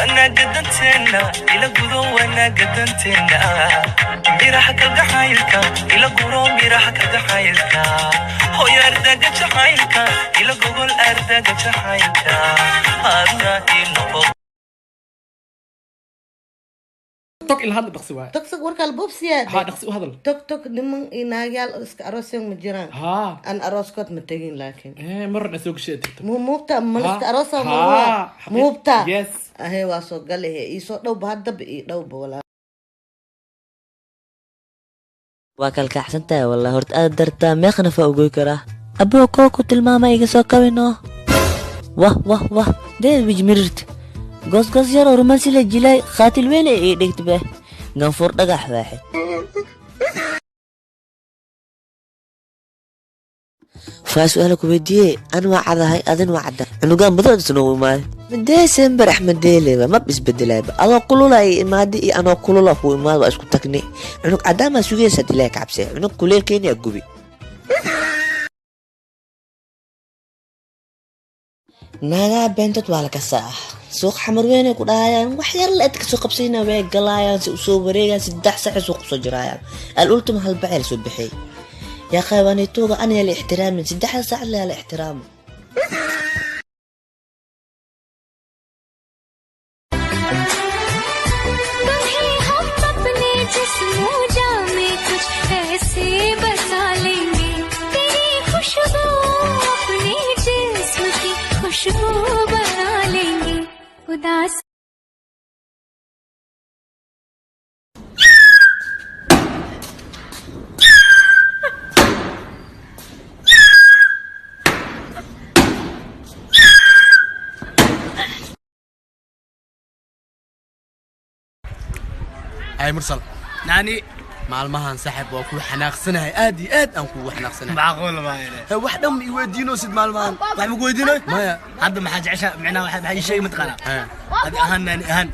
وانا قدنتنا إلى قدو وانا قدنتنا ميراحك القحايلك إلى قرو ميراحك القحايلك هو يردق جحايلك إلى قبل أردق جحايلك هذا إنه توك إلى هذا دقسوا توك ورك البوبسيات ها دقسوا هذا توك نمن إناجال أروس يوم مجران ها أنا أروس كنت متجين لكن مرة نسوق شيء مو بتاع ملك أروس مو بتاع يس هي واسو قال لي يسوق لو بهذا بقي لو بولا وكل كحسنتها والله هرت أدرتا مخنا فوقي كره أبو كوكو تلماما يجسوا كوينه واه ده بيجمرت قص يا رومانسي للجلاي خاتل وين ايدك به غنفور دغح واحد فاسؤالك ودي انا وعدها اذن وعده انه قام بدل سنو ما ديسمبر احمد ديلي ما بيسبدلها انا كل لا ما دي انا كل لا هو ما اسكو تكني انك عدما سوغي سدلاك عبسه انك كل كينيا غبي ناغا بنتت waa la ka saa suuq xamar weyn ay ku dhaayaan wax yar la idka soo qabsiina way galayaan si soo wareegan 3 saac suuq soo jirayaan al ultima hal bacel soo bixay ya qaybani tooga ana la ixtiraamin 3 saac la ixtiraam खुशबू बना लेंगे उदास هاي مرسل ناني maalmahan saaxib waa ku xanaaqsanahay aad iyo aad aan ku xanaaqsanahay macquul ma yahay wax dhan i weydiino sid maalmahan wax ma weydiinay maya hadda maxaa jeceshaa macnaa waxa shay ma taqaana hadi ahaan nani ahaan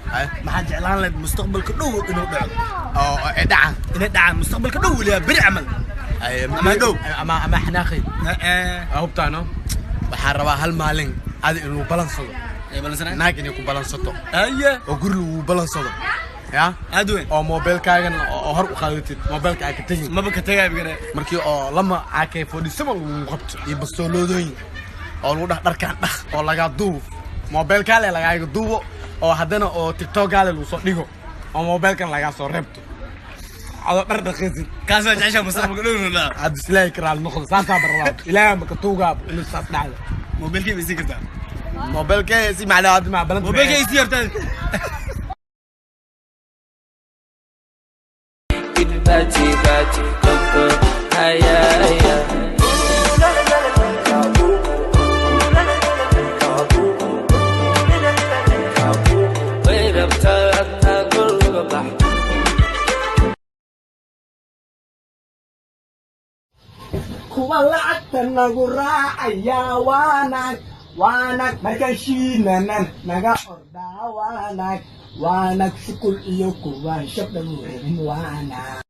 maxaa jeclaan lahayd mustaqbalka dhow inuu dhaco oo dhaca inay dhacaan mustaqbalka dhow waliya bari amal ama dhow ama xanaaqay hubtaano waxaan rabaa hal maalin aad inuu balansado naag inay ku balansato oo guri lagu balansado يا أدوين أو موبايل كاغن أو هر وخالتي موبايل كاغن كتير ما بكتير بقرا مركي أو لما عاكي فودي سما وقبت يبصوا لودين أو لوده دركان أو لقى دوف موبايل كاله لقى دوف أو هدنا أو تيك توك كاله لوصديكو أو موبايل كان لقى صوربته على برد خزين كاسة عشان مصطفى قالوا لا عاد سلاي كرال نخل ساسا برا إلى ما كتوجا لسه نعلم موبايل كيف يسكرته موبايل كيف يسمع على هذا مع بلد موبايل كيف يسير باتي هيا kuwa lacagta nagu raacaya waanag markaashiinanan naga ordaa waanag shukul iyo kuwaan shabdhan weerin waanag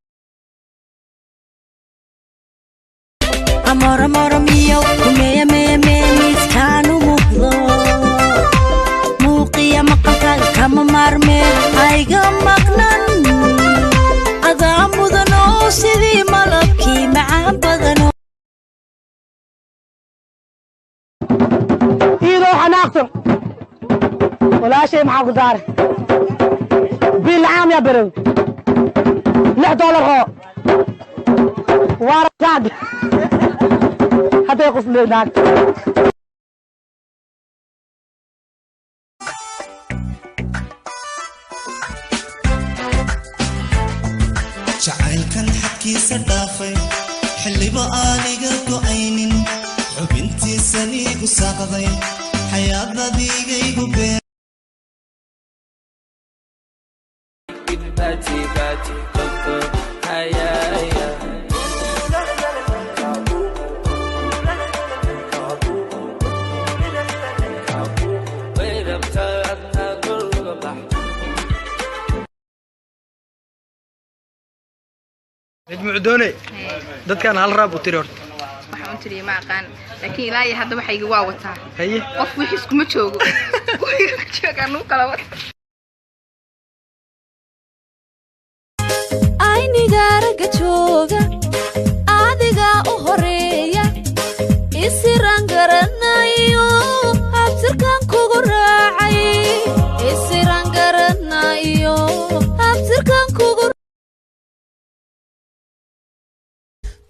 amor mío me miskanu muqdo muqiya maqal kama marme ayga maqnan adaan mudano sidii malabkii macaan badano إيدو حناقتم ولا شيء معاكو دار بالعام يا برو $6 هو وارد حتى يقف لي هناك jacaylkan xadkiisa dhaafay xilliba aaniga go'aynin xubintiisan iigu saaqday xayaadadiigaygu been معدوني دad kan hal raab u tiri horta waxaan u tiri ma aqaan laakiin ilaa iyo hadda waxayga waa wataa haye qof wixii iskuma joogo wixiga jooga anu kala wata aynigaaraga jooga adigaa u horeeya isiraan garanayo habsirkan kugu raacay isiraan garanayo habsirkan kugu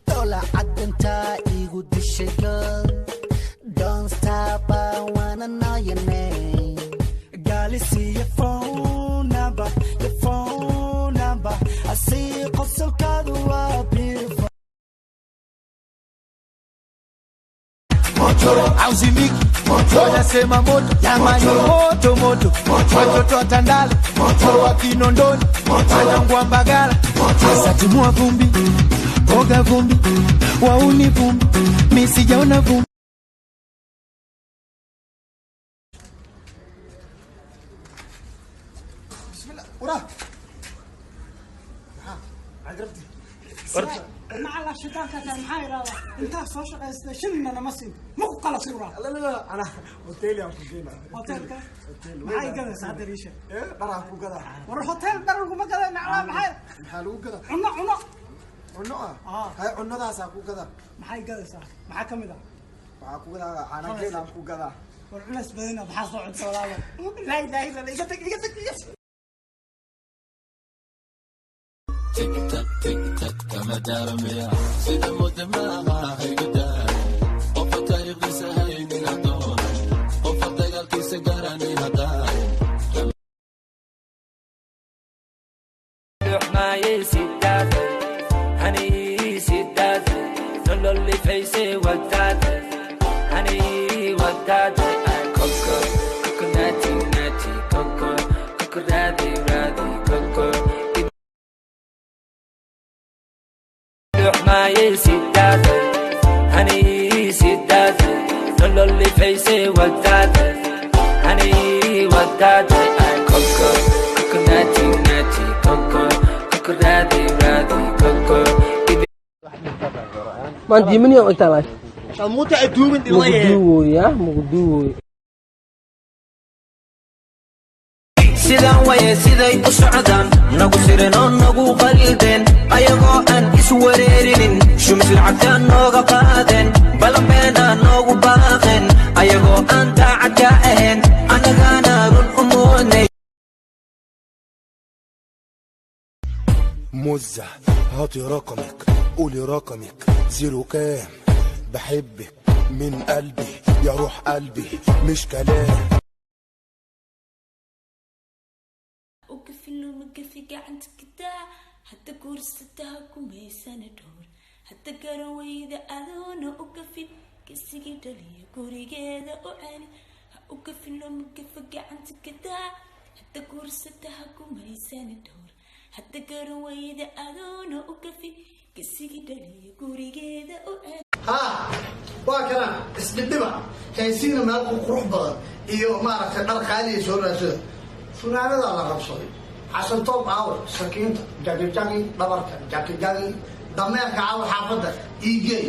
dola cadanta igu dishay girl don't stop I wanna know your name girl see your phone number I see qosolkaadu waa beautiful Motoro auzimiki wanasema moto jamani moto watoto wa Tandale wa Kinondoni wanangwa Mbagala satimua vumbi boga vumbi wauni vumbi mimi sijaona vumbi bismillah ورا عجبتي مع الله الشيطان كان معاي راوح انت سوشيال استيشن انا مسين مو خلاص ورا لا لا لا انا اوتيل يا فوقينا اوتيل معاي كذا ساعه ريشه ايه دراكو كذا ور هوتيل دراكو ما كذا معاي محلو كذا عنا هاي عنadaasa ku gada maxay gadaysaa maxaa kamida waxa ku gada ana geelan ku gada war culas badana waxa soo cunto walaalo la ilaaha illa iga tag تك تك كما دارميا سيدا مدماغا هيدا وفتا يغيسا هيني هدون وفتا يغلقي سيقاراني هدان ما يسيداد هني سيداد نلو اللي فيسي وداد هني وداد كوكو كوكو ناتي كوكو كوكو رادي كوكو ما يسيداد هني سيداد نلو اللي فيسي وداد هني وداد كوكو كوكو ناتي كوكو كوكو رادي كوكو ما دي من يوم اكتلاش شموتة ادومن دي مقدوي sidaan waye siday u socdaan nagu sirin oo nagu qalideen ayagoo aan iswareerinin shumis lacagtaan nooga qaadeen balanbeenaan noogu baaqeen ayagoo aan daacad ka ahayn annagaana run u moodnay مزة هاتي رقمك قولي رقمك زيرو كام بحبك من قلبي يا روح قلبي مش كلام وقفلو مقفي قاعد كدا حتى كورستها كوميسان دور حتى قرويدا أذونا وقفي كسيكي دليا كوريجيدا وعاني وقفلو مقفي قاعد كدا حتى كورستها كوميسان دور حتى قرويدا أذونا وقفي كسيكي دليا كوريجيدا وعاني ها واكنا اسبدبا كايسين مالكو قروح بدن iyo maaragtay dhar qaali soo raasada funaanada la qabsaday xasan toob aawr sakiinta jagijagi dhabarka jagijagi dameerka aawr xaafada iigay